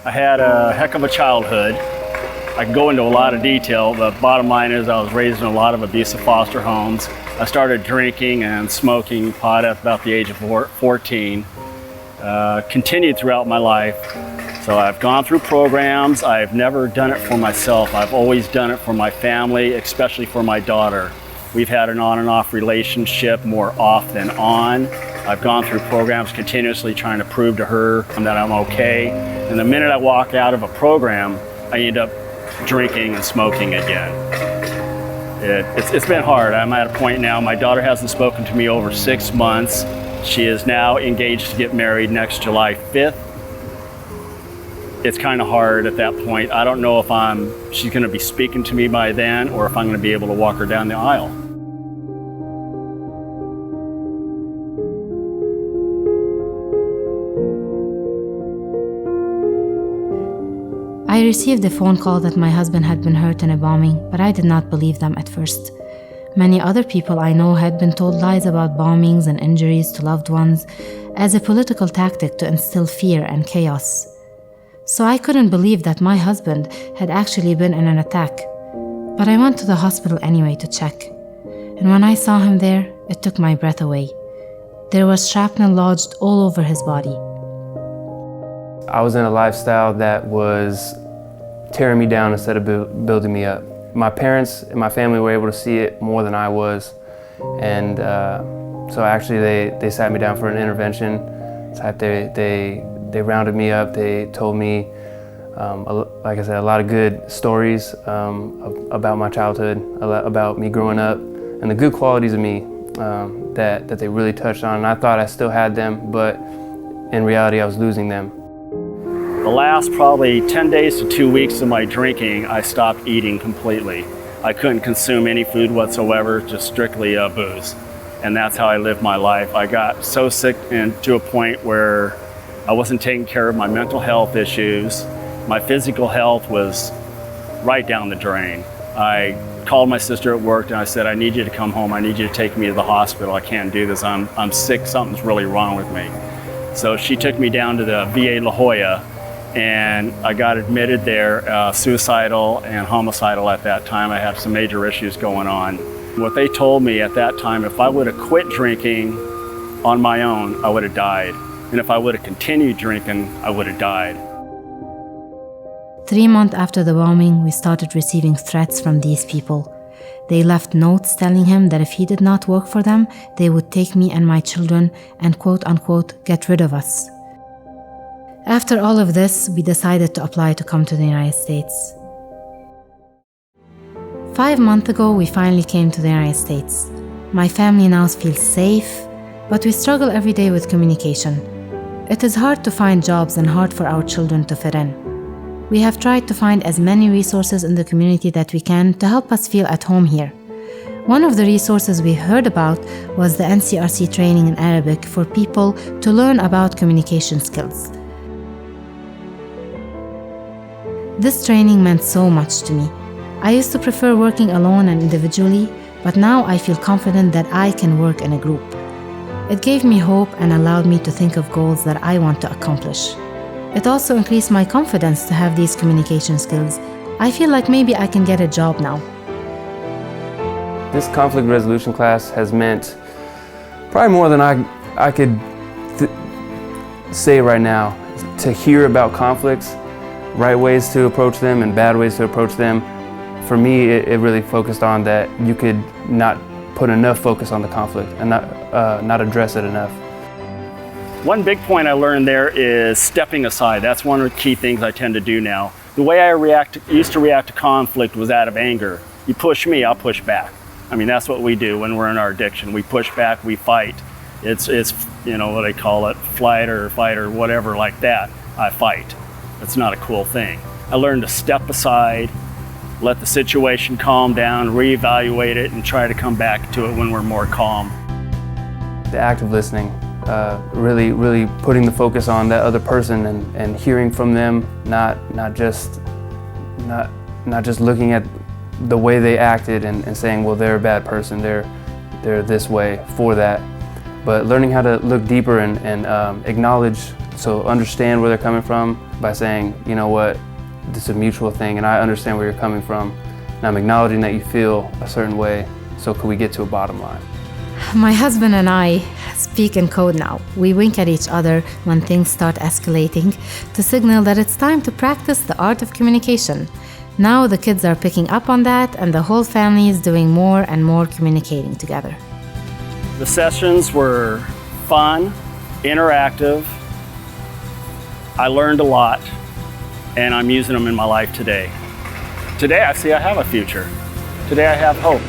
I had a heck of a childhood. I can go into a lot of detail. The bottom line is I was raised in a lot of abusive foster homes. I started drinking and smoking pot at about the age of 14. Continued throughout my life. So I've gone through programs. I've never done it for myself. I've always done it for my family, especially for my daughter. We've had an on and off relationship, more off than on. I've gone through programs continuously trying to prove to her that I'm okay. And the minute I walk out of a program, I end up drinking and smoking again. It's been hard. I'm at a point now, my daughter hasn't spoken to me over 6 months. She is now engaged to get married next July 5th. It's kind of hard at that point. I don't know if she's going to be speaking to me by then or if I'm going to be able to walk her down the aisle. I received a phone call that my husband had been hurt in a bombing, but I did not believe them at first. Many other people I know had been told lies about bombings and injuries to loved ones as a political tactic to instill fear and chaos. So I couldn't believe that my husband had actually been in an attack. But I went to the hospital anyway to check. And when I saw him there, it took my breath away. There was shrapnel lodged all over his body. I was in a lifestyle that was tearing me down instead of building me up. My parents and my family were able to see it more than I was. And so actually they sat me down for an intervention. They rounded me up. They told me, like I said, a lot of good stories about my childhood, about me growing up, and the good qualities of me that they really touched on. And I thought I still had them, but in reality I was losing them. The last probably 10 days to 2 weeks of my drinking, I stopped eating completely. I couldn't consume any food whatsoever, just strictly booze. And that's how I lived my life. I got so sick and to a point where I wasn't taking care of my mental health issues. My physical health was right down the drain. I called my sister at work and I said, I need you to come home. I need you to take me to the hospital. I can't do this. I'm sick. Something's really wrong with me. So she took me down to the VA La Jolla, and I got admitted there, suicidal and homicidal at that time. I had some major issues going on. What they told me at that time, if I would have quit drinking on my own, I would have died. And if I would have continued drinking, I would have died. 3 months after the bombing, we started receiving threats from these people. They left notes telling him that if he did not work for them, they would take me and my children and quote-unquote get rid of us. After all of this, we decided to apply to come to the United States. 5 months ago, we finally came to the United States. My family now feels safe, but we struggle every day with communication. It is hard to find jobs and hard for our children to fit in. We have tried to find as many resources in the community that we can to help us feel at home here. One of the resources we heard about was the NCRC training in Arabic for people to learn about communication skills. This training meant so much to me. I used to prefer working alone and individually, but now I feel confident that I can work in a group. It gave me hope and allowed me to think of goals that I want to accomplish. It also increased my confidence to have these communication skills. I feel like maybe I can get a job now. This conflict resolution class has meant probably more than I could say right now. To hear about conflicts, right ways to approach them and bad ways to approach them, for me it really focused on that you could not put enough focus on the conflict and not address it enough. One big point I learned there is stepping aside. That's one of the key things I tend to do now. The way I used to react to conflict was out of anger. You push me, I'll push back. I mean, that's what we do when we're in our addiction. We push back, we fight. It's you know what they call it, flight or fight or whatever like that. I fight. It's not a cool thing. I learned to step aside, let the situation calm down, reevaluate it, and try to come back to it when we're more calm. The active listening, really putting the focus on that other person and hearing from them, not just looking at the way they acted and saying, well, they're a bad person, they're this way for that, but learning how to look deeper and acknowledge So understand where they're coming from by saying, you know what, this is a mutual thing and I understand where you're coming from. And I'm acknowledging that you feel a certain way, so could we get to a bottom line? My husband and I speak in code now. We wink at each other when things start escalating to signal that it's time to practice the art of communication. Now the kids are picking up on that and the whole family is doing more and more communicating together. The sessions were fun, interactive. I learned a lot and I'm using them in my life today. Today I see I have a future. Today I have hope.